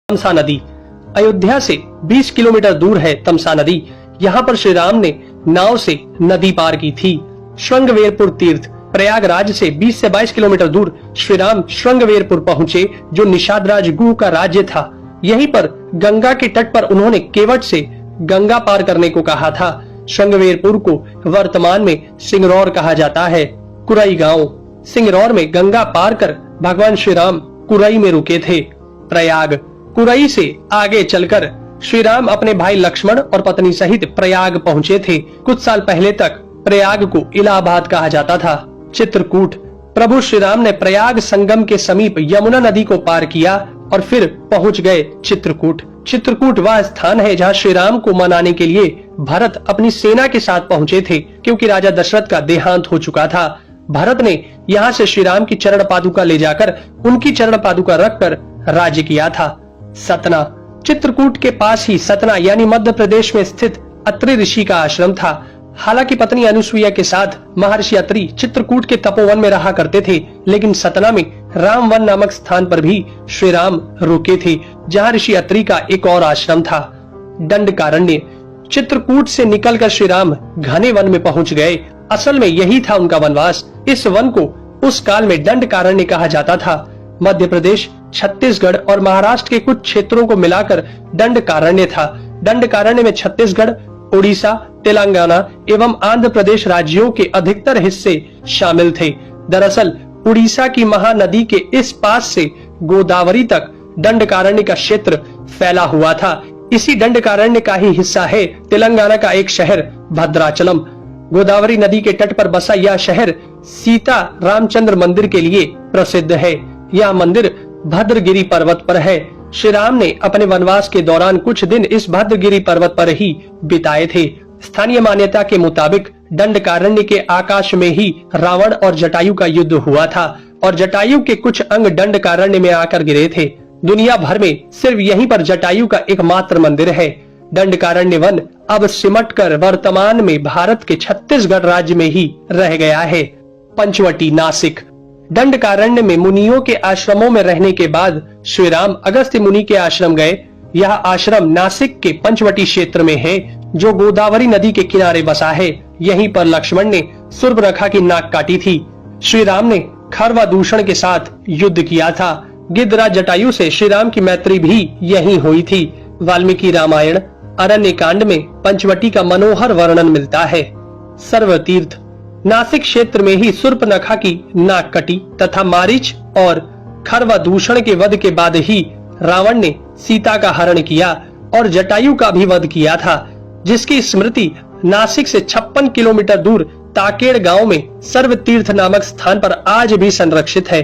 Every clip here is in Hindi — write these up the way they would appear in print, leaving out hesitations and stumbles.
तमसा नदी। अयोध्या से 20 किलोमीटर दूर है तमसा नदी। यहाँ पर श्री राम ने नाव से नदी पार की थी। श्रृंगवेरपुर तीर्थ। प्रयागराज से 20 से 22 किलोमीटर दूर श्री राम श्रृंगवेरपुर पहुँचे, जो निषादराज गुह का राज्य था। यहीं पर गंगा के तट पर उन्होंने केवट से गंगा पार करने को कहा था। श्रृंगवेरपुर को वर्तमान में सिंगरौर कहा जाता है। कुरई गांव। सिंगरौर में गंगा पार कर भगवान श्री राम कुरई में रुके थे। प्रयाग। कुरई से आगे चलकर श्री राम अपने भाई लक्ष्मण और पत्नी सहित प्रयाग पहुँचे थे। कुछ साल पहले तक प्रयाग को इलाहाबाद कहा जाता था। चित्रकूट। प्रभु श्री राम ने प्रयाग संगम के समीप यमुना नदी को पार किया और फिर पहुंच गए चित्रकूट। चित्रकूट वह स्थान है जहां श्री राम को मनाने के लिए भरत अपनी सेना के साथ पहुंचे थे, क्योंकि राजा दशरथ का देहांत हो चुका था। भरत ने यहां से श्री राम की चरण पादुका ले जाकर उनकी चरण पादुका रखकर राज्य किया था। सतना। चित्रकूट के पास ही सतना यानी मध्य प्रदेश में स्थित अत्रि ऋषि का आश्रम था। हालांकि पत्नी अनुसुईया के साथ महर्षि अत्रि चित्रकूट के तपोवन में रहा करते थे, लेकिन सतना में रामवन नामक स्थान पर भी श्री राम रुके थे, जहां ऋषि अत्रि का एक और आश्रम था। दंडकारण्य। चित्रकूट से निकलकर श्री राम घने वन में पहुंच गए। असल में यही था उनका वनवास। इस वन को उस काल में दंडकारण्य कहा जाता था। मध्य प्रदेश, छत्तीसगढ़ और महाराष्ट्र के कुछ क्षेत्रों को मिलाकर दंडकारण्य था। दंडकारण्य में छत्तीसगढ़, उड़ीसा, तेलंगाना एवं आंध्र प्रदेश राज्यों के अधिकतर हिस्से शामिल थे। दरअसल उड़ीसा की महानदी के इस पास से गोदावरी तक दंडकारण्य का क्षेत्र फैला हुआ था। इसी दंडकारण्य का ही हिस्सा है तेलंगाना का एक शहर भद्राचलम। गोदावरी नदी के तट पर बसा यह शहर सीता रामचंद्र मंदिर के लिए प्रसिद्ध है। यह मंदिर भद्रगिरी पर्वत पर है। श्री राम ने अपने वनवास के दौरान कुछ दिन इस भद्रगिरी पर्वत पर ही बिताए थे। स्थानीय मान्यता के मुताबिक दंडकारण्य के आकाश में ही रावण और जटायु का युद्ध हुआ था और जटायु के कुछ अंग दंडकारण्य में आकर गिरे थे। दुनिया भर में सिर्फ यहीं पर जटायु का एकमात्र मंदिर है। दंडकारण्य वन अब सिमटकर वर्तमान में भारत के छत्तीसगढ़ राज्य में ही रह गया है। पंचवटी। नासिक। दंडकारण्य में मुनियों के आश्रमों में रहने के बाद श्री राम अगस्त्य मुनि के आश्रम गए। यह आश्रम नासिक के पंचवटी क्षेत्र में है, जो गोदावरी नदी के किनारे बसा है। यहीं पर लक्ष्मण ने सूर्पनखा की नाक काटी थी। श्री राम ने खरवा दूषण के साथ युद्ध किया था। गिद्धराज जटायु से श्री राम की मैत्री भी यहीं हुई थी। वाल्मीकि रामायण अरण्य कांड में पंचवटी का मनोहर वर्णन मिलता है। सर्वतीर्थ। नासिक क्षेत्र में ही सूर्पनखा की नाक कटी तथा मारीच और खरवा दूषण के वध के बाद ही रावण ने सीता का हरण किया और जटायु का भी वध किया था, जिसकी स्मृति नासिक से 56 किलोमीटर दूर ताकेड़ गांव में सर्वतीर्थ नामक स्थान पर आज भी संरक्षित है।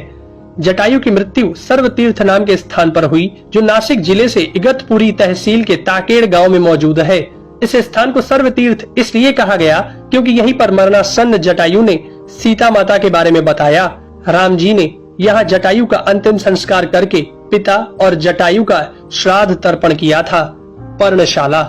जटायु की मृत्यु सर्वतीर्थ नाम के स्थान पर हुई, जो नासिक जिले से इगतपुरी तहसील के ताकेड़ गांव में मौजूद है। इस स्थान को सर्वतीर्थ इसलिए कहा गया क्योंकि यहीं पर मरणासन्न जटायु ने सीता माता के बारे में बताया। राम जी ने यहाँ जटायु का अंतिम संस्कार करके पिता और जटायु का श्राद्ध तर्पण किया था। पर्णशाला।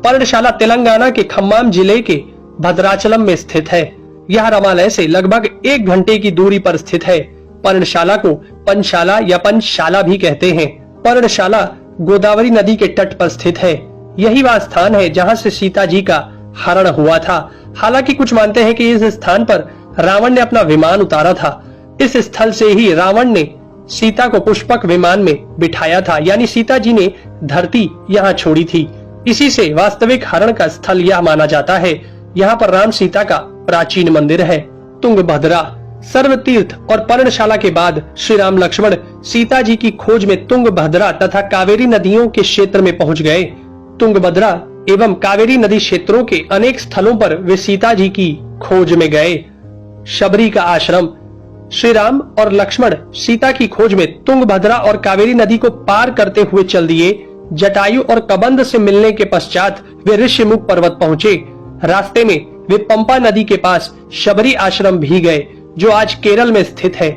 पर्णशाला तेलंगाना के खम्माम जिले के भद्राचलम में स्थित है। यह रामालय से लगभग 1 घंटे की दूरी पर स्थित है। पर्णशाला को पंचशाला या पंचशाला भी कहते हैं। पर्णशाला गोदावरी नदी के तट पर स्थित है। यही वह स्थान है जहां से सीता जी का हरण हुआ था। हालांकि कुछ मानते हैं कि इस स्थान पर रावण ने अपना विमान उतारा था। इस स्थल से ही रावण ने सीता को पुष्पक विमान में बिठाया था, यानी सीता जी ने धरती यहाँ छोड़ी थी। इसी से वास्तविक हरण का स्थल यह माना जाता है। यहाँ पर राम सीता का प्राचीन मंदिर है। तुंगभद्रा। सर्वतीर्थ और पर्णशाला के बाद श्री राम लक्ष्मण सीता जी की खोज में तुंगभद्रा तथा कावेरी नदियों के क्षेत्र में पहुँच गए। तुंगभद्रा एवं कावेरी नदी क्षेत्रों के अनेक स्थलों पर वे सीता जी की खोज में गए। शबरी का आश्रम। श्री राम और लक्ष्मण सीता की खोज में तुंगभद्रा और कावेरी नदी को पार करते हुए चल दिए। जटायु और कबंध से मिलने के पश्चात वे ऋषिमुख पर्वत पहुँचे। रास्ते में वे पंपा नदी के पास शबरी आश्रम भी गए, जो आज केरल में स्थित है।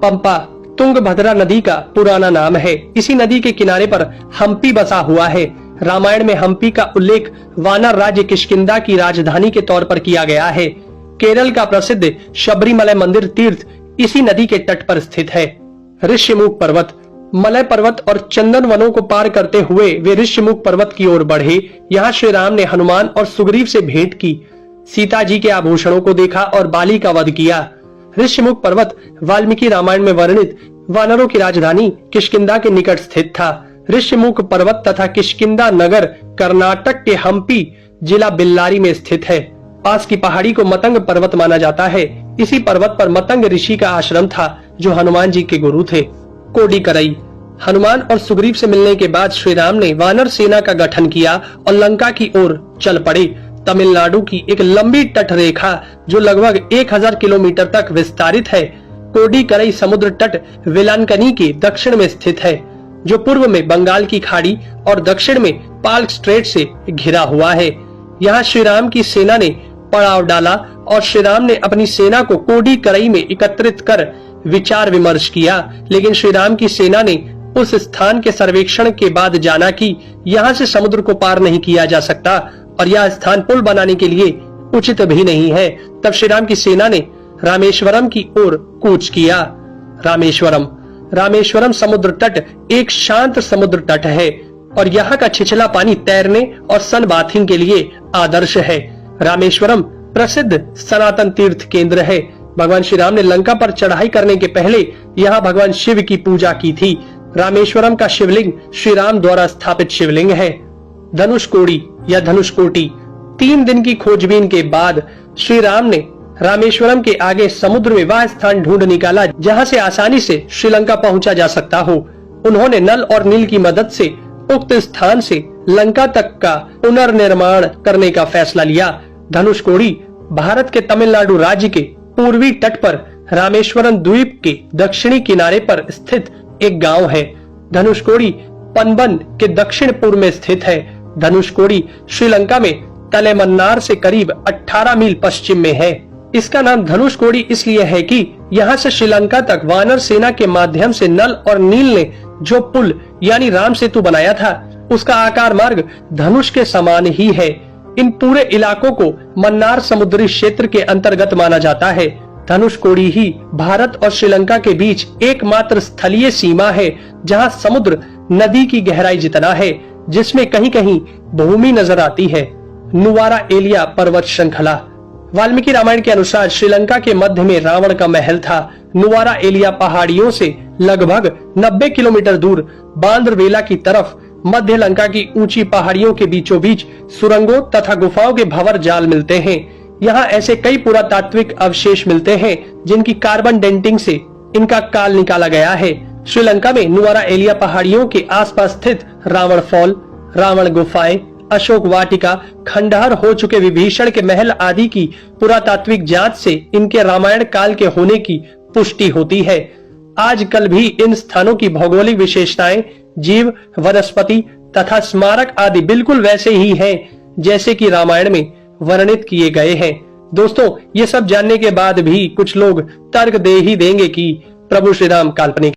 पंपा तुंगभद्रा नदी का पुराना नाम है। इसी नदी के किनारे पर हम्पी बसा हुआ है। रामायण में हम्पी का उल्लेख वानर राज्य किष्किंधा की राजधानी के तौर पर किया गया है। केरल का प्रसिद्ध शबरीमलय मंदिर तीर्थ इसी नदी के तट पर स्थित है। ऋषिमुख पर्वत। मलय पर्वत और चंदन वनों को पार करते हुए वे ऋष्यमुख पर्वत की ओर बढ़े। यहाँ श्री राम ने हनुमान और सुग्रीव से भेंट की, सीता जी के आभूषणों को देखा और बाली का वध किया। ऋष्यमुख पर्वत वाल्मीकि रामायण में वर्णित वानरों की राजधानी किष्किंधा के निकट स्थित था। ऋष्यमुख पर्वत तथा किष्किंधा नगर कर्नाटक के हम्पी जिला बेल्लारी में स्थित है। पास की पहाड़ी को मतंग पर्वत माना जाता है। इसी पर्वत पर मतंग ऋषि का आश्रम था जो हनुमान जी के गुरु थे। कोडिकरई। हनुमान और सुग्रीव से मिलने के बाद श्री राम ने वानर सेना का गठन किया और लंका की ओर चल पड़े। तमिलनाडु की एक लंबी तट रेखा जो लगभग 1000 किलोमीटर तक विस्तारित है, कोडिकरई समुद्र तट वेलांकनी के दक्षिण में स्थित है, जो पूर्व में बंगाल की खाड़ी और दक्षिण में पाल्क स्ट्रेट से घिरा हुआ है। यहाँ श्री राम की सेना ने पड़ाव डाला और श्री राम ने अपनी सेना को कोडिकरई में एकत्रित कर विचार विमर्श किया, लेकिन श्री राम की सेना ने उस स्थान के सर्वेक्षण के बाद जाना कि यहाँ से समुद्र को पार नहीं किया जा सकता और यह स्थान पुल बनाने के लिए उचित भी नहीं है। तब श्री राम की सेना ने रामेश्वरम की ओर कूच किया। रामेश्वरम समुद्र तट एक शांत समुद्र तट है और यहाँ का छिछला पानी तैरने और सन बाथिंग के लिए आदर्श है। रामेश्वरम प्रसिद्ध सनातन तीर्थ केंद्र है। भगवान श्री राम ने लंका पर चढ़ाई करने के पहले यहाँ भगवान शिव की पूजा की थी। रामेश्वरम का शिवलिंग श्री राम द्वारा स्थापित शिवलिंग है। धनुषकोडी या धनुषकोटी। 3 दिन की खोजबीन के बाद श्री राम ने रामेश्वरम के आगे समुद्र में वह स्थान ढूंढ निकाला जहाँ से आसानी से श्रीलंका पहुंचा जा सकता हो। उन्होंने नल और नील की मदद से उक्त स्थान से लंका तक का पुनर्निर्माण करने का फैसला लिया। धनुषकोडी भारत के तमिलनाडु राज्य के पूर्वी तट पर रामेश्वरम द्वीप के दक्षिणी किनारे पर स्थित एक गांव है। धनुषकोडी पनबन के दक्षिण पूर्व में स्थित है। धनुषकोडी श्रीलंका में तलेमन्नार से करीब 18 मील पश्चिम में है। इसका नाम धनुषकोडी इसलिए है कि यहाँ से श्रीलंका तक वानर सेना के माध्यम से नल और नील ने जो पुल यानी राम सेतु बनाया था, उसका आकार मार्ग धनुष के समान ही है। इन पूरे इलाकों को मन्नार समुद्री क्षेत्र के अंतर्गत माना जाता है। धनुषकोडी ही भारत और श्रीलंका के बीच एकमात्र स्थलीय सीमा है जहां समुद्र नदी की गहराई जितना है, जिसमें कहीं कहीं भूमि नजर आती है। नुवारा एलिया पर्वत श्रृंखला। वाल्मीकि रामायण के अनुसार श्रीलंका के मध्य में रावण का महल था। नुवारा एलिया पहाड़ियों से लगभग 90 किलोमीटर दूर बांद्रवेला की तरफ मध्य लंका की ऊंची पहाड़ियों के बीचों बीच सुरंगों तथा गुफाओं के भंवर जाल मिलते हैं। यहाँ ऐसे कई पुरातात्विक अवशेष मिलते हैं जिनकी कार्बन डेंटिंग से इनका काल निकाला गया है। श्रीलंका में नुवारा एलिया पहाड़ियों के आसपास स्थित रावण फॉल, रावण गुफाएं, अशोक वाटिका, खंडहर हो चुके विभीषण के महल आदि की पुरातात्विक जांच से इनके रामायण काल के होने की पुष्टि होती है। आजकल भी इन स्थानों की भौगोलिक विशेषताएं, जीव, वनस्पति तथा स्मारक आदि बिल्कुल वैसे ही हैं जैसे कि रामायण में वर्णित किए गए हैं। दोस्तों, ये सब जानने के बाद भी कुछ लोग तर्क दे ही देंगे कि प्रभु श्री राम काल्पनिक